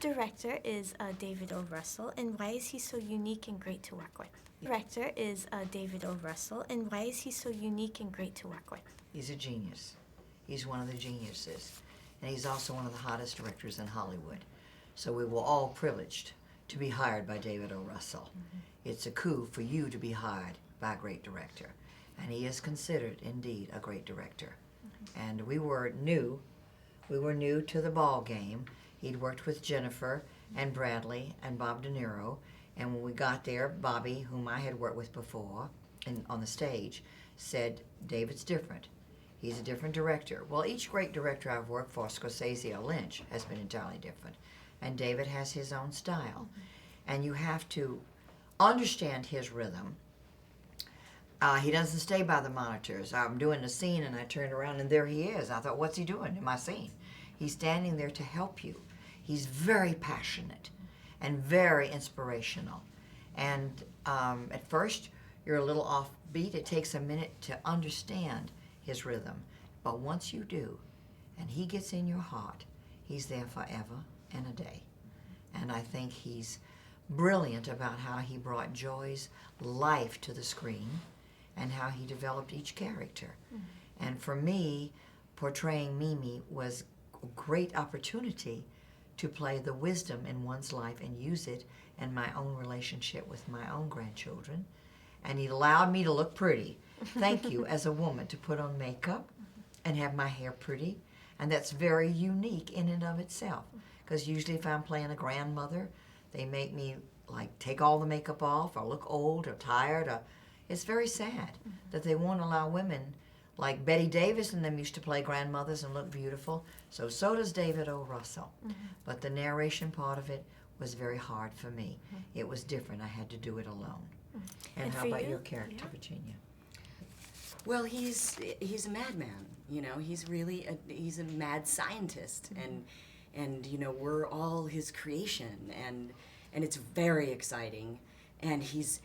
director is David O. Russell, and why is he so unique and great to work with? Director is David O. Russell, and why is he so unique and great to work with? He's a genius. He's one of the geniuses. And he's also one of the hottest directors in Hollywood. So we were all privileged to be hired by David O. Russell. It's a coup for you to be hired by a great director. And he is considered, indeed, a great director. And we were new to the ball game. He'd worked with Jennifer and Bradley and Bob De Niro. And when we got there, Bobby, whom I had worked with before on the stage, said, David's different. He's a different director. Well, each great director I've worked for, Scorsese or Lynch, has been entirely different. And David has his own style. And you have to understand his rhythm. He doesn't stay by the monitors. I'm doing a scene and I turn around and there he is. I thought, what's he doing in my scene? He's standing there to help you. He's very passionate and very inspirational. And at first, you're a little offbeat. It takes a minute to understand his rhythm. But once you do, and he gets in your heart, he's there forever and a day. And I think he's brilliant about how he brought Joy's life to the screen and how he developed each character. And for me, portraying Mimi was a great opportunity to play the wisdom in one's life and use it in my own relationship with my own grandchildren. And he allowed me to look pretty. Thank you, as a woman, to put on makeup and have my hair pretty. And that's very unique in and of itself. Because usually if I'm playing a grandmother, they make me like take all the makeup off or look old or tired. It's very sad that they won't allow women like Betty Davis and them used to play grandmothers and look beautiful. So does David O. Russell. But the narration part of it was very hard for me. It was different. I had to do it alone. And how about your character, Virginia? Well, he's a madman. You know, he's a mad scientist, and you know, we're all his creation, and it's very exciting, and he's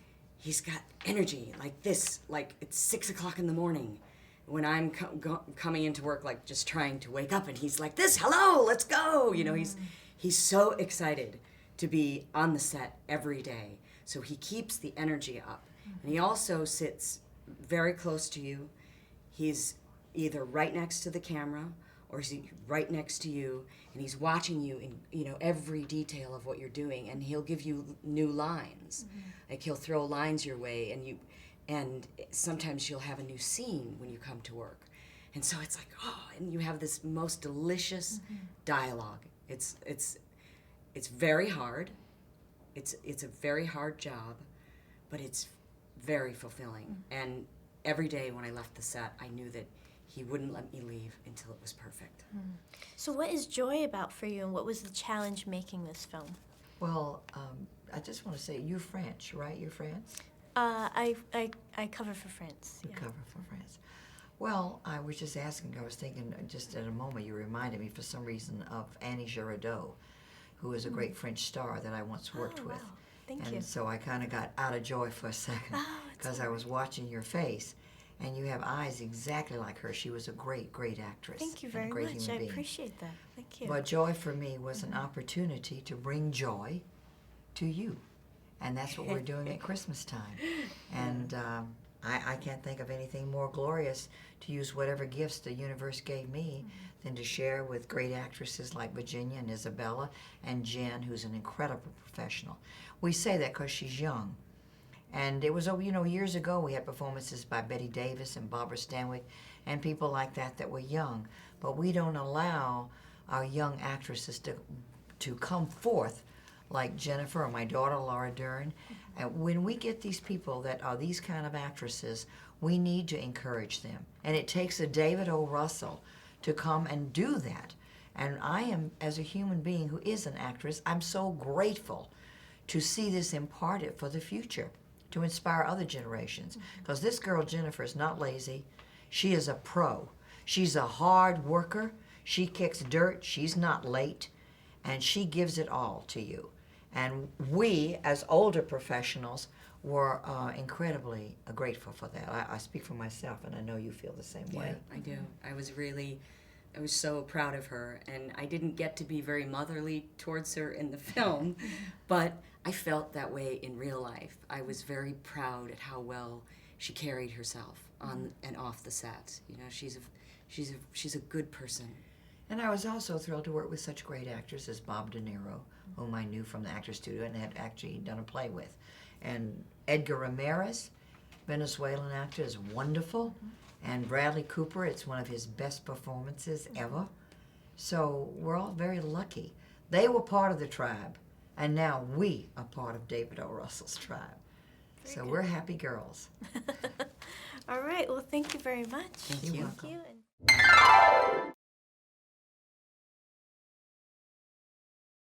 got energy like this, like it's 6 o'clock in the morning when I'm coming into work, like just trying to wake up, and he's like this, hello, let's go. You know, he's so excited to be on the set every day, so he keeps the energy up, and he also sits very close to you. He's either right next to the camera or he's right next to you, and he's watching you in, you know, every detail of what you're doing, and he'll give you new lines. Like he'll throw lines your way, and sometimes you'll have a new scene when you come to work. And so it's like, oh, and you have this most delicious dialogue. It's very hard. It's a very hard job, but it's very fulfilling. And every day when I left the set, I knew that he wouldn't let me leave until it was perfect. So what is Joy about for you, and what was the challenge making this film? Well, I just want to say, you're French, right? You're French? I cover for France. You cover for France. Well, I was just asking, I was thinking just at a moment, you reminded me for some reason of Annie Girardot, who is a great French star that I once worked with. Thank you. And so I kind of got out of joy for a second because I was watching your face, and you have eyes exactly like her. She was a great, great actress. Thank you very much. I appreciate that. Thank you. But Joy for me was an opportunity to bring joy to you. And that's what we're doing at Christmas time. And I can't think of anything more glorious to use whatever gifts the universe gave me than to share with great actresses like Virginia and Isabella and Jen, who's an incredible professional. We say that because she's young. And it was, you know, years ago we had performances by Betty Davis and Barbara Stanwyck and people like that were young. But we don't allow our young actresses to come forth like Jennifer or my daughter Laura Dern. And when we get these people that are these kind of actresses, we need to encourage them. And it takes a David O. Russell to come and do that. And I am, as a human being who is an actress, I'm so grateful to see this imparted for the future, to inspire other generations. Because this girl, Jennifer, is not lazy. She is a pro. She's a hard worker. She kicks dirt. She's not late. And she gives it all to you. And we, as older professionals, were incredibly grateful for that. I speak for myself, and I know you feel the same way. I do. I was really I was so proud of her, and I didn't get to be very motherly towards her in the film, but I felt that way in real life. I was very proud at how well she carried herself on and off the set. You know, she's a good person. And I was also thrilled to work with such great actors as Bob De Niro, whom I knew from the Actors Studio and had actually done a play with. And Edgar Ramirez, Venezuelan actor, is wonderful. And Bradley Cooper, it's one of his best performances ever. So we're all very lucky. They were part of the tribe, and now we are part of David O. Russell's tribe. Very So good. we're happy girls. All right. Well, thank you very much. Thank You're you. welcome. Thank you. And